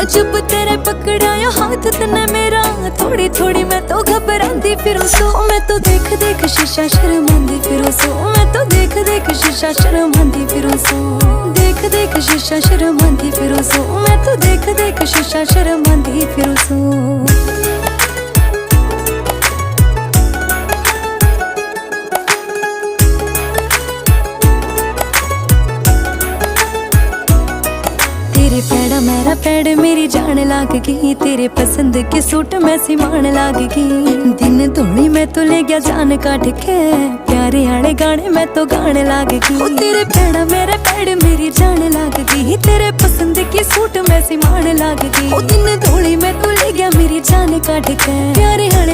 जब तेरे पकड़ाया हाथ तने मेरा, थोड़ी थोड़ी मैं तो घबरांदी फिरूं सो। मैं तो देख देख शीशा शर्मांदी फिरूं सो। मैं तो देख देख शीशा शर्मांदी फिरूं सो। देख देख शीशा शर्मांदी फिरूं सो। मैं तो देख देख शीशा शर्मांदी फिरूं सो। तेरे पैड़ा मेरा पैड़ मेरी जान लाग गई, तेरे पसंद के सूट मैं सिमान लाग गई। दिन धोनी मैं तो ले गया जान काट के, प्यारे आले गाने मैं तो गाने लाग गई। तेरे पैड़ा मेरा पैड़ मेरी जान लाग गई, तेरे पसंद के सूट मैं सिमान लाग गई। दिन धोनी मैं तो ले गया मेरी जान काट के, प्यारे आले